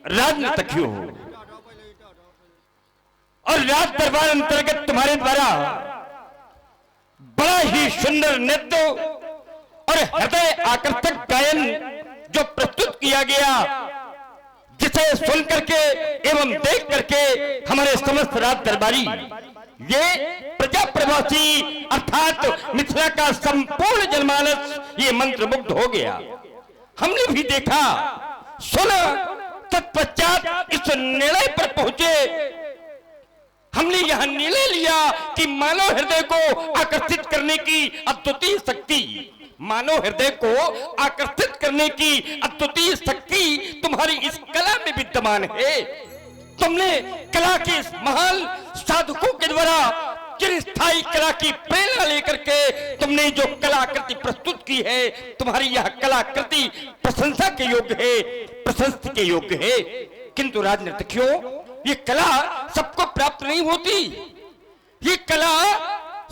राजनर्तकियों और राज दरबार अंतर्गत तुम्हारे द्वारा बड़ा ही सुंदर नृत्य और हृदय आकर्षक गायन जो प्रस्तुत किया गया, जिसे सुन करके एवं देख करके हमारे समस्त राज दरबारी ये प्रजा प्रवासी अर्थात मिथिला का संपूर्ण जनमानस ये मंत्रमुग्ध हो गया। हमने भी देखा सुना, तत्पश्चात इस निर्णय पर पहुंचे, हमने यह निर्णय लिया कि मानव हृदय को आकर्षित करने की अद्वितीय शक्ति, मानव हृदय को आकर्षित करने की अद्वितीय शक्ति तुम्हारी इस कला में विद्यमान है। तुमने कला के इस महान साधकों के द्वारा चिरस्थायी कला की प्रेरणा लेकर के तुमने जो कलाकृति प्रस्तुत की है, तुम्हारी यह कलाकृति प्रशंसा के योग्य है, प्रशंसा के योग्य है। किंतु राजनर्तकियों, ये कला सबको प्राप्त नहीं होती, ये कला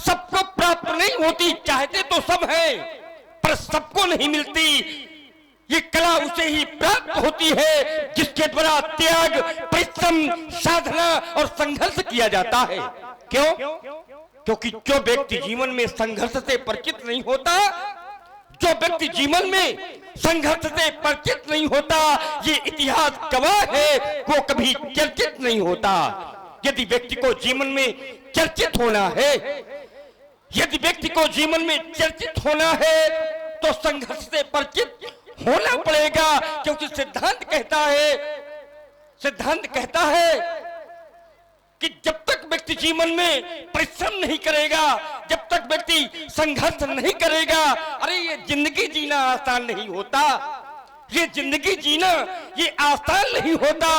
सबको प्राप्त नहीं होती। चाहते तो सब है पर सबको नहीं मिलती। ये कला उसे ही प्राप्त होती है जिसके द्वारा त्याग, परिश्रम, साधना और संघर्ष किया जाता है। क्यों? क्योंकि जो व्यक्ति जीवन में संघर्ष से परिचित नहीं होता, जो व्यक्ति जीवन में संघर्ष से परिचित नहीं होता, ये इतिहास गवाह है, वो कभी चर्चित नहीं होता। यदि व्यक्ति को जीवन में चर्चित होना है, यदि व्यक्ति को जीवन में चर्चित होना है तो संघर्ष से परिचित होना पड़ेगा। क्योंकि सिद्धांत कहता है कि जब तक व्यक्ति जीवन में परिश्रम नहीं करेगा, जब तक व्यक्ति संघर्ष नहीं करेगा, अरे ये जिंदगी जीना आसान नहीं होता, ये जिंदगी जीना ये आसान नहीं होता,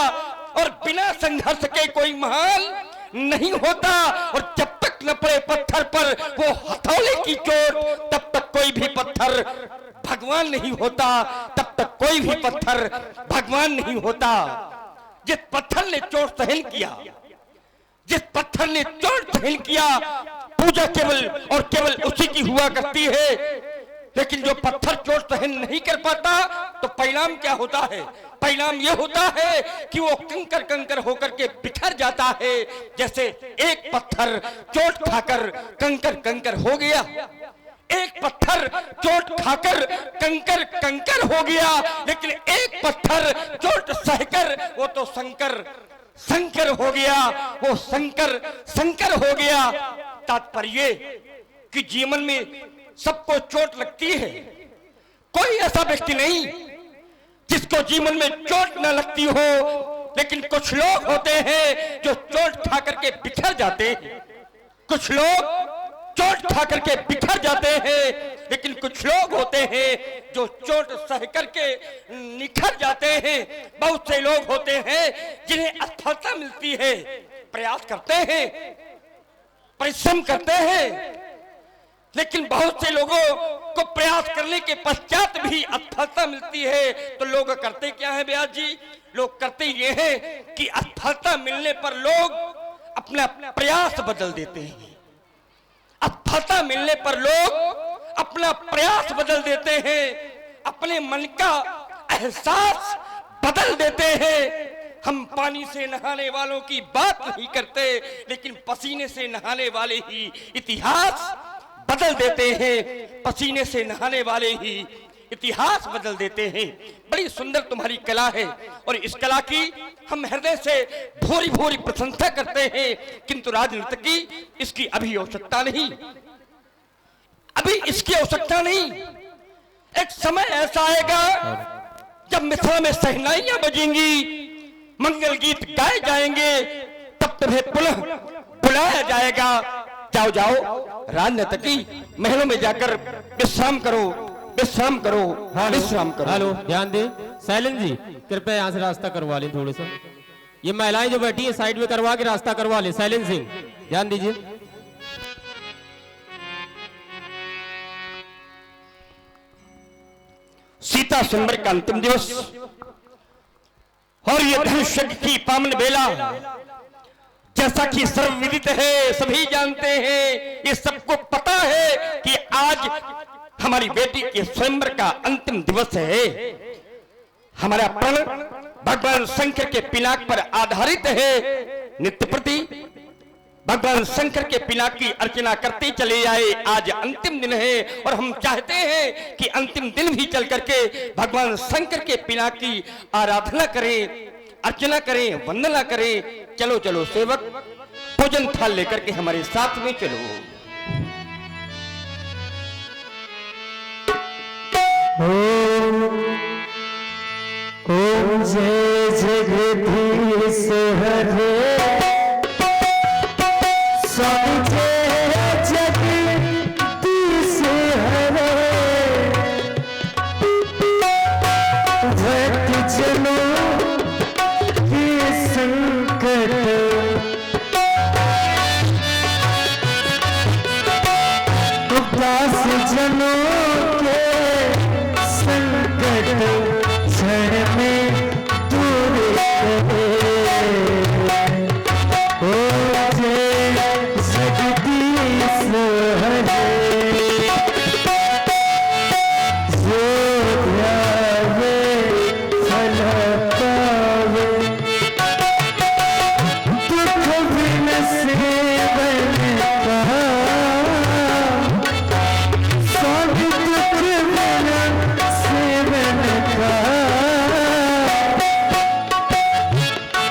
और बिना संघर्ष के कोई महान नहीं होता। और जब तक न पड़े पत्थर पर वो हथौले की चोट, तब तक कोई भी पत्थर भगवान नहीं होता, तब तक कोई भी पत्थर भगवान नहीं होता। जिस पत्थर ने चोट सहन किया, जिस पत्थर ने चोट सहन किया, पूजा केवल और केवल उसी की हुआ करती है। लेकिन जो पत्थर चोट सहन नहीं कर पाता तो परिणाम क्या होता है? परिणाम यह होता है कि वो कंकर कंकर होकर के बिखर जाता है। जैसे एक पत्थर चोट खाकर कंकर कंकर हो गया, एक पत्थर चोट खाकर कंकर कंकर हो गया, लेकिन एक पत्थर चोट सहकर वो तो शंकर हो गया, वो शंकर हो गया। तात्पर्य कि जीवन में सबको चोट लगती है, कोई ऐसा व्यक्ति नहीं जिसको जीवन में चोट न लगती हो। लेकिन कुछ लोग होते हैं जो चोट खा करके बिखर जाते हैं, कुछ लोग चोट खा करके बिखर जाते हैं, लेकिन कुछ लोग होते हैं जो चोट सह करके निखर जाते हैं। बहुत से लोग होते हैं जिन्हें असफलता मिलती है, प्रयास करते हैं, परिश्रम करते हैं, लेकिन बहुत से लोगों को प्रयास करने के पश्चात भी असफलता मिलती है। तो लोग करते क्या है ब्यास जी? लोग करते ये हैं कि असफलता मिलने पर लोग अपना प्रयास बदल देते हैं, असफलता मिलने पर लोग अपना प्रयास बदल देते हैं, अपने मन का एहसास बदल देते हैं। हम पानी से नहाने वालों की बात नहीं करते, लेकिन पसीने से नहाने वाले ही इतिहास बदल देते हैं, पसीने से नहाने वाले ही इतिहास बदल देते हैं। बड़ी सुंदर तुम्हारी कला है और इस कला की हम हृदय से भोरी भोरी प्रशंसा करते हैं। किंतु राजनर्तकी इसकी अभी आवश्यकता नहीं, अभी इसकी आवश्यकता नहीं। एक समय ऐसा आएगा जब मिथिला में शहनाइयां बजेंगी, मंगल गीत गाए जाएंगे, तब तुम्हें पुनः बुलाया जाएगा। जाओ जाओ राजनर्तकी, महलों में जाकर विश्राम करो, विश्राम करो, विश्राम करो। हेलो, ध्यान दे। शैलेंद्र जी कृपया यहाँ से रास्ता करवा लें थोड़ा सा, ये महिलाएं जो बैठी है साइड में करवा के रास्ता करवा लें। शैलेंद्र सिंह ध्यान दीजिए। सीता स्वयंवर का अंतिम दिवस और ये धनुष यज्ञ की पावन बेला, जैसा कि सर्वविदित है, सभी जानते हैं, ये सबको पता है कि आज हमारी बेटी के स्वयंवर का अंतिम दिवस है। हमारा प्रण भगवान शंकर के पिनाक पर आधारित है। नित्य प्रति भगवान शंकर के पिनाक की अर्चना करते चले जाए। आज अंतिम दिन है और हम चाहते हैं कि अंतिम दिन भी चल करके भगवान शंकर के पिनाक की आराधना करें, अर्चना करें, वंदना करें। चलो चलो सेवक, भोजन थाल लेकर के हमारे साथ में चलो। ओम जय जगदीश हरे, स्वामी जय जगदीश हरे, भक्त जनों के संकट उदास जनों के संकट क्षण में दूर करे। ओ जय जगदीश हरे, जो ध्यावे फल पावे, दुख बिन सेवन कहा, सब दुख बिन सेवन कहा,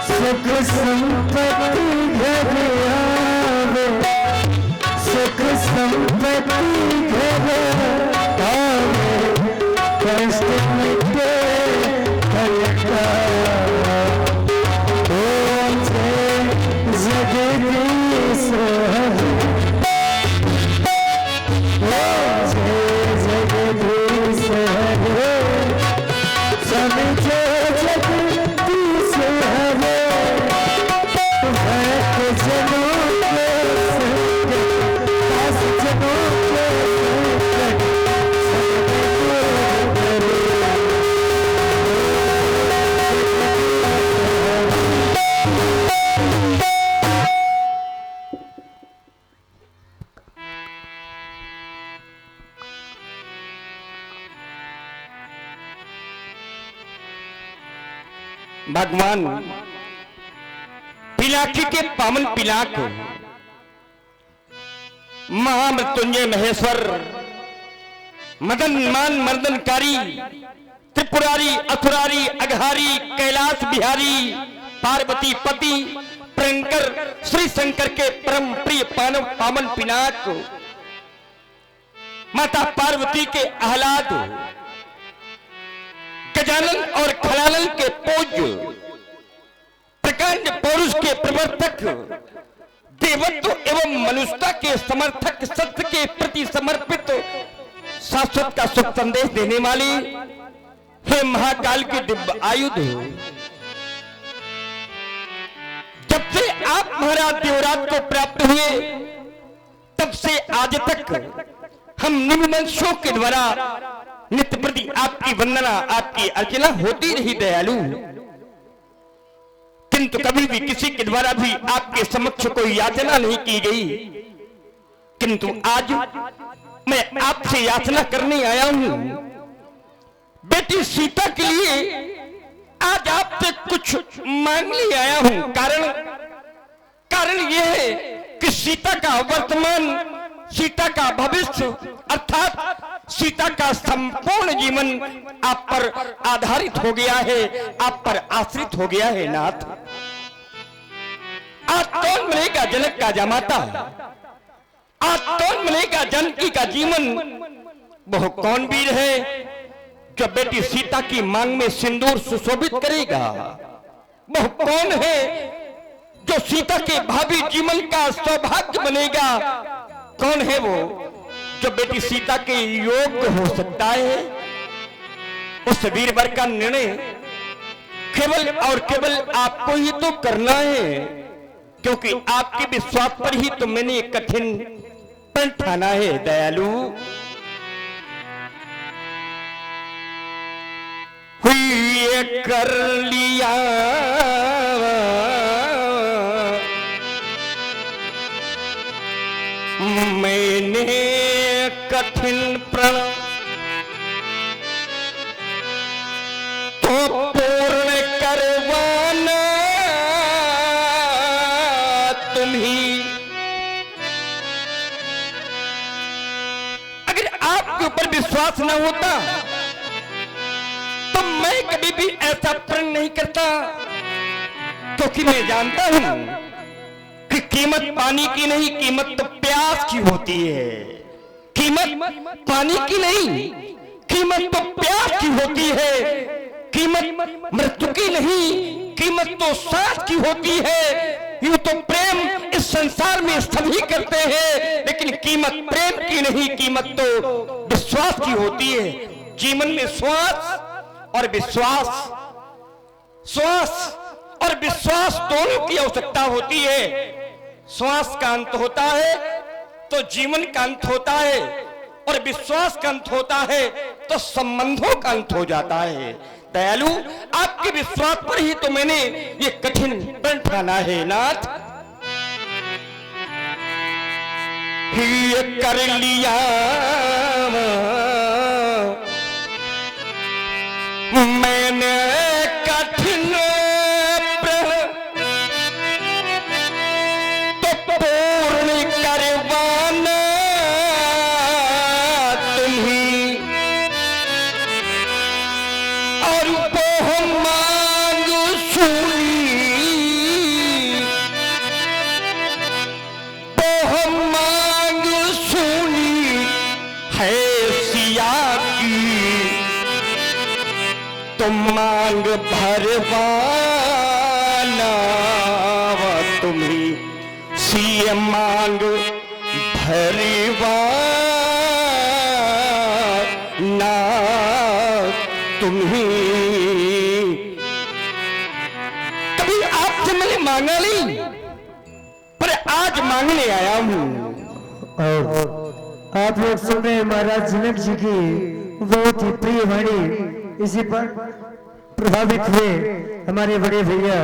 सुख संपत्ति घर आवे, सुख संपत्ति घर आवे, कष्ट मिटे कलका। ओम जय जगदीश हरे, ओम जय जगदीश हरे, स्वामी जय जगदीश हरे, भक्त जनों के संकट, दास जनों के संकट सब दूर करे। भगवान पिनाकी के पावन पिनाक महामृत्युंजय महेश्वर, मदन मान मर्दनकारी, त्रिपुरारी, अथुरारी, अघारी, कैलाश बिहारी, पार्वती पति, प्रियंकर, श्री शंकर के परम प्रिय पावन पिनाक, माता पार्वती के आह्लाद, गजानन और खलानन के पूज्य, प्रकांड पौरुष के प्रवर्तक, देवत्व एवं मनुष्यता के समर्थक, सत्य के प्रति समर्पित, शाश्वत का सुख संदेश देने वाली, हे महाकाल के दिव्य आयुध, जब से आप महाराज देवराज को प्राप्त हुए तब से आज तक हम निम्नवंशों के द्वारा नित्य प्रति आपकी वंदना, आपकी अर्चना होती रही दयालु, किंतु कभी भी किसी के द्वारा भी आपके समक्ष कोई याचना नहीं की गई। किंतु आज मैं आपसे याचना करने आया हूं, बेटी सीता के लिए आज आपसे कुछ मांगने आया हूं। कारण यह है कि सीता का वर्तमान, सीता का भविष्य, अर्थात सीता का संपूर्ण जीवन आप पर आधारित हो गया है, आप पर आश्रित हो गया है नाथ। आज कौन मिलेगा जनक का जमाता, आज कौन मिलेगा जानकी का जीवन, वह कौन वीर है जो बेटी सीता की मांग में सिंदूर सुशोभित करेगा, वह कौन है जो सीता के भावी जीवन का सौभाग्य बनेगा, कौन है वो जो बेटी सीता के योग्य हो सकता है। उस वीरवर का निर्णय केवल और केवल आपको ही तो करना है, क्योंकि आपके विश्वास पर ही तो मैंने एक कठिन प्रण ठाना है दयालु। हुई ये कर लिया मैंने कठिन प्रण, तो पूर्ण कर विश्वास न होता तो मैं कभी भी ऐसा प्रण नहीं करता, क्योंकि मैं जानता हूं कि कीमत पानी की नहीं, कीमत तो प्यास की होती है। कीमत पानी की नहीं, कीमत तो प्यास की होती है। कीमत मृत्यु की नहीं, कीमत तो सांस की होती है। यूं तो प्रेम इस संसार में सभी करते हैं, लेकिन कीमत प्रेम की नहीं, कीमत तो विश्वास की होती है। जीवन में श्वास और विश्वास, श्वास और विश्वास दोनों की आवश्यकता होती है। श्वास का अंत होता है तो जीवन का अंत होता है, और विश्वास का अंत होता है तो संबंधों का अंत हो जाता है। दयालु, आपके विश्वास पर ही तो मैंने ये कठिन प्रण ठाना है नाथ। ये कर लिया मैंने कठिन प्रण, तो पूर्ण करवाना तुम्ही, और वो मांग सुनी, वो मांग सुनी है सिया की, तुम मांग भरवाना तुम्ही, सीए मांग भरवाना तुम्ही। कभी आपसे मैंने मांगा नहीं, पर आज मांगने आया हूं। और आप लोग सुन रहे हैं महाराज जनक जी की बहुत ही प्रिय वाणी। इसी पर प्रभावित हुए हमारे बड़े भैया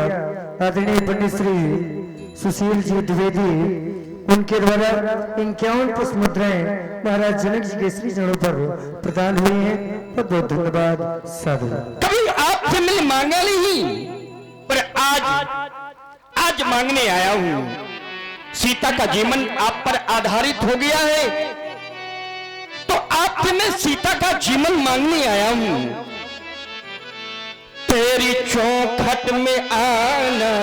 आदरणीय पंडित श्री सुशील जी द्विवेदी, उनके द्वारा 51 पुष्प मुद्राएं महाराज जनक जी के श्री चरणों पर प्रदान हुई हैं। बहुत बहुत धन्यवाद साधु। कभी आपसे मैंने मांगा नहीं, पर आज मांगने आया हूं। सीता का जीवन आप पर आधारित हो गया है, तो आपसे मैं सीता का जीवन मांगने आया हूं। तेरी चौखट में आना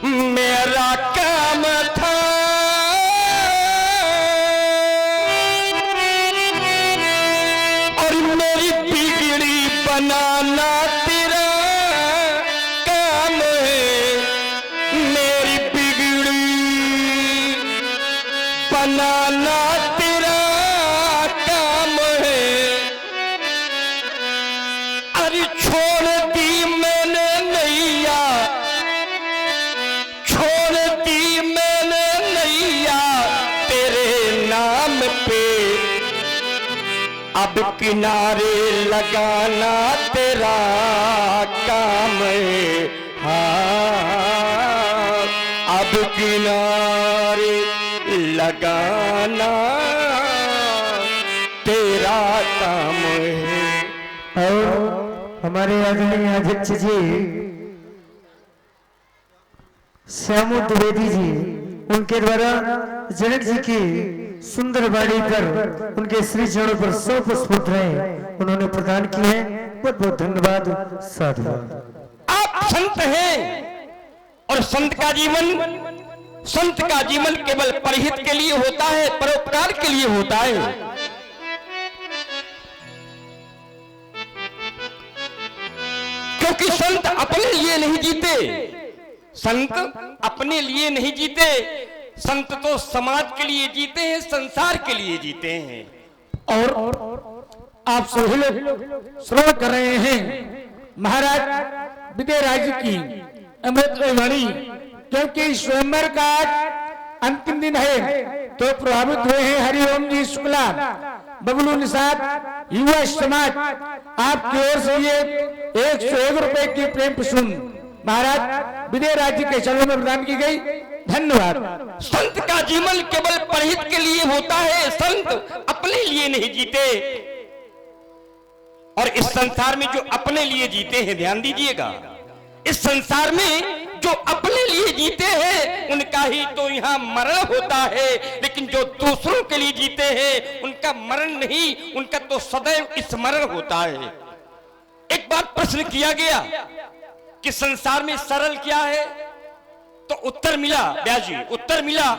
मेरा काम था, और मेरी बिगड़ी बनाना तेरा काम है। मेरी बिगड़ी बनाना तेरा काम है। अरे छोड़ दी मैंने नैया, छोड़ दी मैंने नैया तेरे नाम पे, अब किनारे लगाना तेरा काम है। हाँ, अब किनारे लगाना तेरा काम है। और हमारे आदरणीय अध्यक्ष जी श्यामू द्विवेदी जी, उनके द्वारा जनक जी की सुंदर वाणी पर उनके श्री चरणों पर 100 पुष्प मुद्राएं उन्होंने प्रदान की है। बहुत बहुत धन्यवाद साधु। आप संत हैं, और संत का जीवन केवल परहित के लिए होता है, परोपकार के लिए होता है। क्योंकि संत अपने लिए नहीं जीते, संत अपने लिए नहीं जीते, संत तो समाज के लिए जीते हैं, संसार के लिए जीते हैं। और आप सभी लोग श्रवण कर रहे हैं महाराज विजयराज की अमृत वाणी, क्योंकि स्वयंवर का अंतिम दिन है, तो प्रभावित हुए हैं हरिओम जी शुक्ला, बबलू निषाद, युवा समाज, आपकी ओर से ये 101 रुपए की प्रेम पुष्प महाराज विजयराज जी के चरणों में प्रदान की गई। धन्यवाद। संत का जीवन केवल परहित के लिए होता है, संत अपने लिए नहीं जीते। और इस संसार में जो अपने लिए जीते हैं, ध्यान दीजिएगा, इस संसार में जो अपने लिए जीते हैं उनका ही तो यहाँ मरण होता है, लेकिन जो दूसरों के लिए जीते हैं उनका मरण नहीं, उनका तो सदैव स्मरण होता है। एक बार प्रश्न किया गया कि संसार में सरल क्या है, तो उत्तर मिला व्यास जी, उत्तर मिला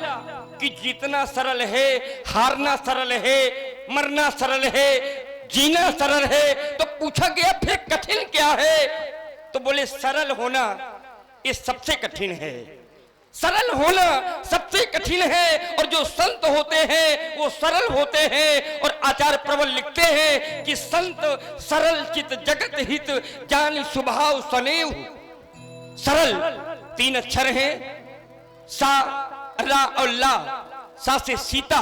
कि जीतना सरल है, हारना सरल है, मरना सरल है, जीना सरल है। तो पूछा गया फिर कठिन क्या है, तो बोले सरल होना ये सबसे कठिन है, सरल होना सबसे कठिन है। और जो संत होते हैं वो सरल होते हैं। और आचार्य प्रबल लिखते हैं कि संत सरल चित जगत हित जान स्वभाव सनेव। सरल 3 अक्षर हैं, सा रा और ला। सा से सीता,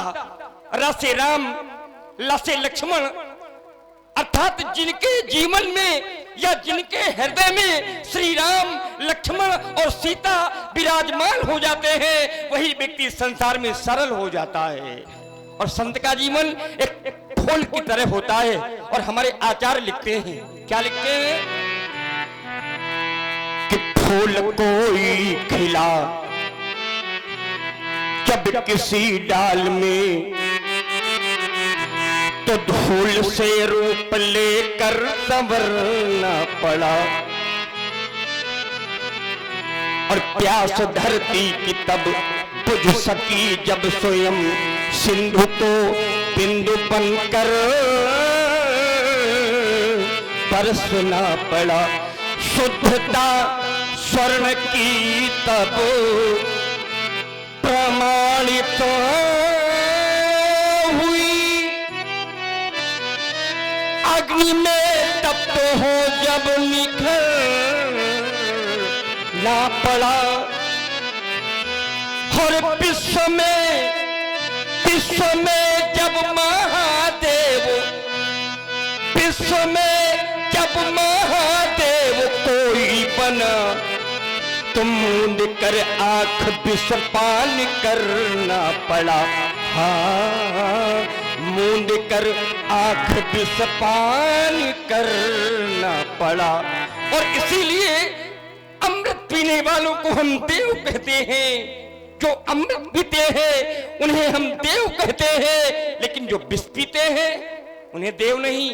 रा से राम, ला से लक्ष्मण। अर्थात जिनके जीवन में या जिनके हृदय में श्री राम, लक्ष्मण और सीता विराजमान हो जाते हैं वही व्यक्ति संसार में सरल हो जाता है। और संत का जीवन एक फूल की तरह होता है। और हमारे आचार्य लिखते हैं, क्या लिखते हैं कि फूल कोई खिला जब किसी डाल में, तो धूल से रूप लेकर संवरना पड़ा। और प्यास धरती की तब बुझ सकी जब स्वयं सिंधु को बिंदु बनकर बरसना पड़ा। शुद्धता स्वर्ण की तब प्रमाणित हुई, अग्नि में तप्त हो जब निखर ना पड़ा। और विश्व में जब महादेव, विश्व में जब महादेव कोई बना, तो मूंद कर आंख विषपान करना पड़ा। हाँ, मूंद कर आंख विषपान करना पड़ा। और इसीलिए अमृत पीने वालों को हम देव कहते हैं। जो अमृत पीते हैं उन्हें हम देव कहते हैं, लेकिन जो विष पीते हैं उन्हें देव नहीं,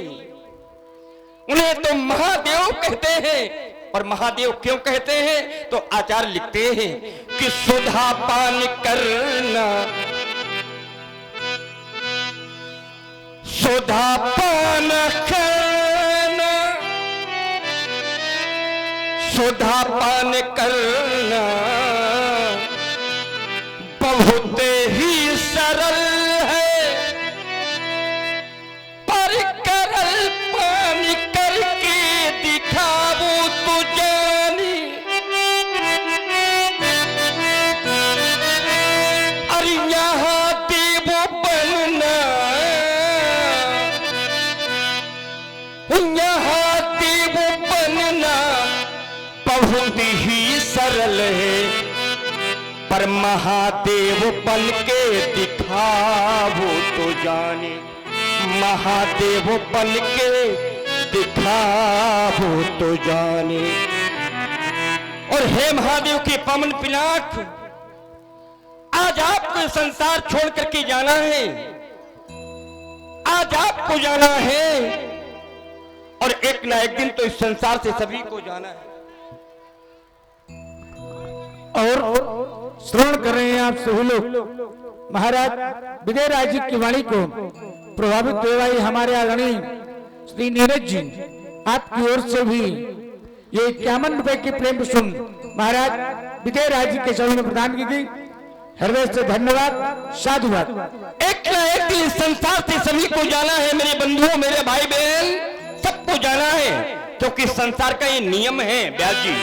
उन्हें तो महादेव कहते हैं। और महादेव क्यों कहते हैं, तो आचार्य लिखते हैं कि सुधा पान करना, सुधा पान करना, सुधा पान करना बहुत ही सरल है, पर करल पान करके दिखाओ तो जानी। अरे यहाँ देव बनना, यहाँ देव बनना बहुत ही सरल है, पर महादेव बन के दिखाओ तो जाने। महादेव बन के दिखाओ तो जाने। और हे महादेव के पवन पिनाक, आज आपको संसार छोड़ करके जाना है, आज आपको जाना है। और एक ना एक दिन तो इस संसार से सभी को जाना है। और श्रवण कर रहे हैं आप सभी लोग महाराज विजयराज जी की वाणी को प्रभावित हुए हुए हमारे आदरणीय श्री नीरज जी, आपकी ओर से भी ये 51 रुपए की प्रेम सुन महाराज विजयराज जी के चरणों में प्रदान की गई। हृदय से धन्यवाद, साधुवाद। एक ना एक दिन संसार से सभी को जाना है मेरे बंधुओं, मेरे भाई बहन, सबको जाना है, क्योंकि संसार का ये नियम है। व्यास जी,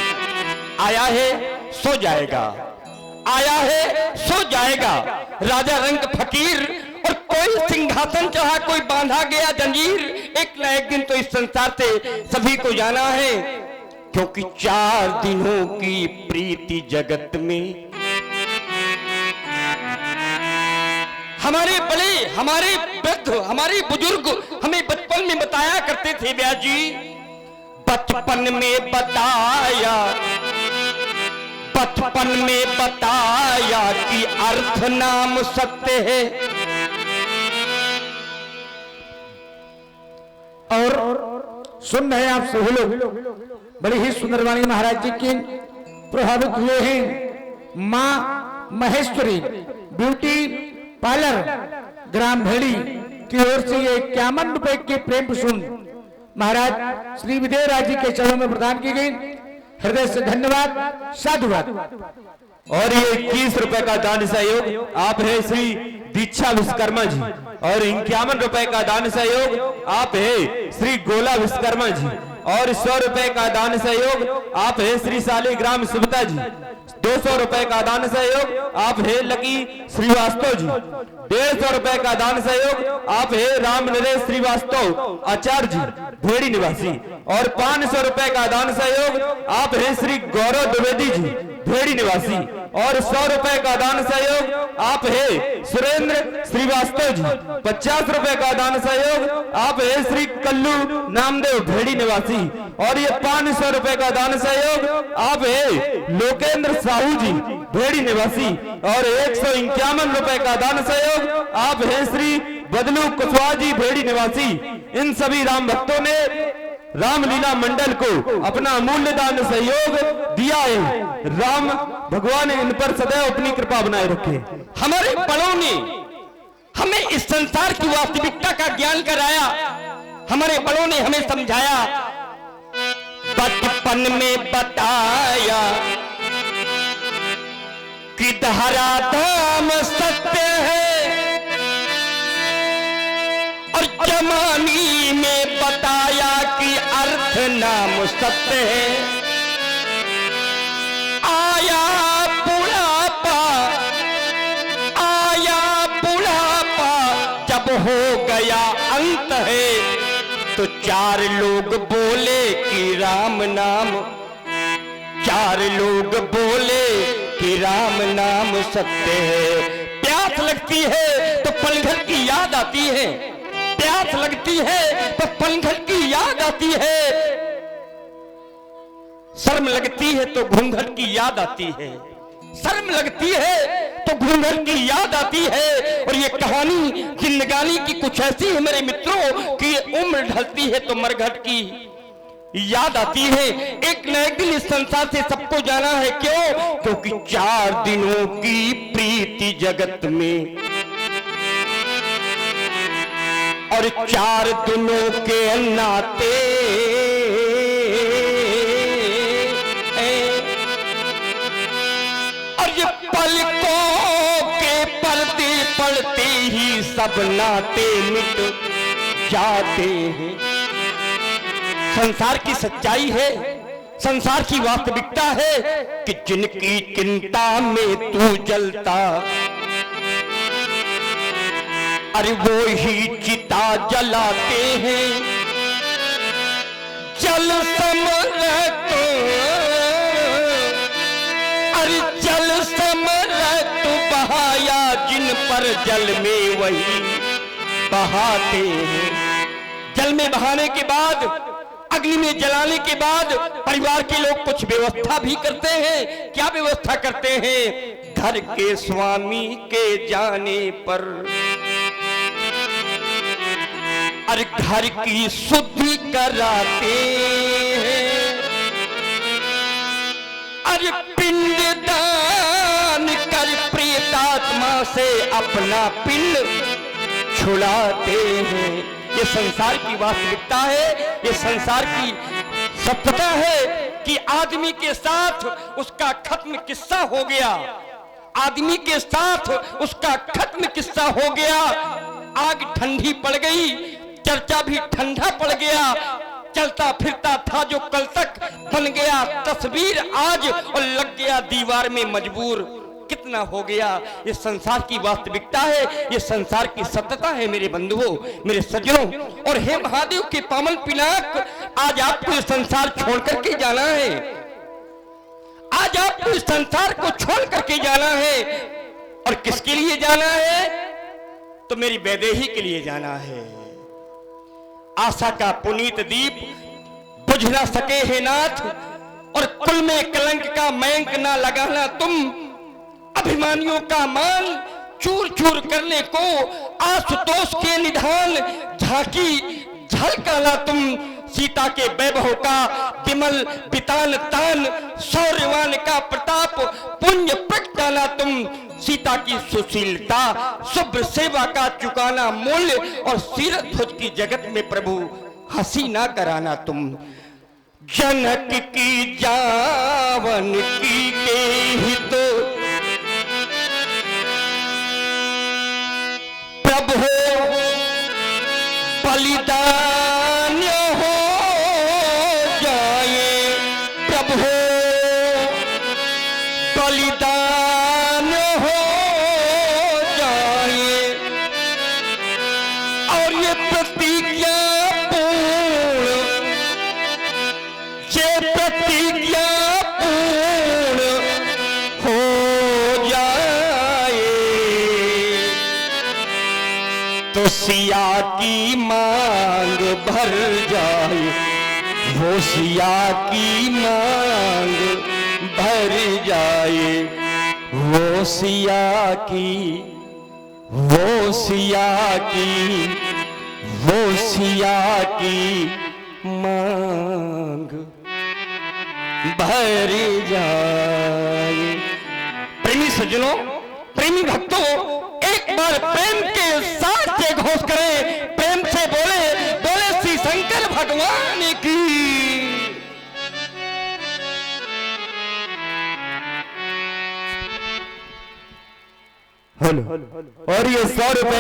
आया है सो जाएगा, आया है सो जाएगा। राजा रंग फकीर और कोई सिंहासन चढ़ा, कोई बांधा गया जंजीर। एक ना एक दिन तो इस संसार से सभी को जाना है, क्योंकि 4 दिनों की प्रीति जगत में। हमारे बड़े, हमारे वृद्ध, हमारे बुजुर्ग हमें बचपन में बताया करते थे व्यास जी, बचपन में बताया, बचपन में बताया कि अर्थ नाम सत्य है। और सुन रहे हैं आप सभी लोग, बड़ी ही सुंदर वाणी महाराज जी की प्रभावित हुए हैं। मां महेश्वरी ब्यूटी पार्लर ग्राम भेड़ी की ओर से ये 51 रुपए की प्रेम सुन महाराज श्री विजय राज जी के चरणों में प्रदान की गई। हृदय से धन्यवाद, साधुवाद। और ये 21 रुपए का दान सहयोग आप है श्री दीक्षा विश्वकर्मा जी। और 51 रुपए का दान सहयोग आप है श्री गोला विश्वकर्मा जी। और 100 रुपए का दान सहयोग आप है श्री शालिग्राम सुबता जी। 200 रुपए का दान सहयोग आप है लकी श्रीवास्तव जी। 150 रुपए का दान सहयोग आप है राम नरेश श्रीवास्तव आचार्य जी भेड़ी निवासी। और 500 रुपए का दान सहयोग आप है श्री गौरव द्विवेदी जी भेड़ी निवासी। और 100 रुपए का दान सहयोग आप है सुरेंद्र श्रीवास्तव जी। 50 रुपए का दान सहयोग आप है श्री कल्लू नामदेव भेड़ी निवासी। और ये 500 रुपए का दान सहयोग आप है लोकेंद्र साहू जी भेड़ी निवासी। और 151 रुपए का दान सहयोग आप है श्री बदलू कुशवाहा जी भेड़ी निवासी। इन सभी राम भक्तों ने रामलीला मंडल को अपना अमूल्य दान सहयोग दिया है। राम भगवान इन पर सदैव अपनी कृपा बनाए रखे। हमारे बड़ों ने हमें इस संसार की वास्तविकता का ज्ञान कराया। हमारे बड़ों ने हमें समझाया, बचपन में बताया कि धरा धाम सत्य है, और जमानी में बताया कि अर्थ नाम सत्य है। आया बुढ़ापा जब हो गया अंत है, तो 4 लोग बोले कि राम नाम, 4 लोग बोले कि राम नाम सत्य है। प्यास लगती है तो पलघर की याद आती है, प्यास लगती है तो पलघर की याद आती है। शर्म लगती है तो घूंघट की याद आती है, शर्म लगती है तो घूंघट की याद आती है। और ये कहानी जिंदगानी की कुछ ऐसी है मेरे मित्रों कि उम्र ढलती है तो मरघट की याद आती है। एक न एक दिन इस संसार से सबको जाना है। क्यों? क्योंकि 4 दिनों की प्रीति जगत में, और 4 दिनों के नाते पलकों के पर्दे पड़ते ही सब नाते मिट जाते हैं। संसार की सच्चाई है, संसार की वास्तविकता है कि जिनकी चिंता में तू जलता, अरे वो ही चिता जलाते हैं। जल समरत, अरे जल समरत बहाया जिन पर जल में वही बहाते हैं। जल में बहाने के बाद, अग्नि में जलाने के बाद परिवार के लोग कुछ व्यवस्था भी करते हैं। क्या व्यवस्था करते हैं? घर के स्वामी के जाने पर, अरे घर की शुद्धि कराते हैं। अरे पिंडदान कर प्रेतात्मा से अपना पिंड छुड़ाते हैं। ये संसार की वास्तविकता है, ये संसार की सत्यता है कि आदमी के साथ उसका खत्म किस्सा हो गया, आदमी के साथ उसका खत्म किस्सा हो गया। आग ठंडी पड़ गई, चर्चा भी ठंडा पड़ गया। चलता फिरता था जो कल तक बन गया तस्वीर आज और लग गया दीवार में मजबूर। कितना हो गया? ये संसार की वास्तविकता है, ये संसार की सत्यता है मेरे बंधुओं, मेरे सज्जनों। और हे महादेव के पावन पिनाक, आज आपको इस संसार छोड़ करके जाना है, आज आपको इस संसार को छोड़ करके जाना है। और किसके लिए जाना है? तो मेरी वैदेही के लिए जाना है। आशा का पुनीत दीप बुझ ना सके हे नाथ, और कुल में कलंक का मयंक ना लगाना तुम, अभिमानियों का मान चूर चूर करने को आशुतोष के निधान, झांकी झलकाना तुम, सीता के वैभव का विमल बितान तान, शौर्यवान का प्रताप पुण्य प्रगटाना तुम, सीता की सुशीलता शुभ्र सेवा का चुकाना मूल्य, और सीरत ध्वज की जगत में प्रभु हंसी ना कराना तुम। जनक की जावन की के हित प्रभु बलिदान हो जाए, प्रभु बलिदान हो जाए, और ये प्रतिज्ञा पूर्ण, ये प्रतिज्ञा पूर्ण हो जाए, तो सिया की मांग भर जाए, वो सिया की मांग भर जाए, वो सिया की, वो सिया की, वो सिया की मांग भर जाए। प्रेमी सज्जनों, प्रेमी भक्तों, एक बार प्रेम के साथ से घोष करें, प्रेम से बोले, बोले श्री शंकर भगवान की। हेलो, और ये 100 रुपए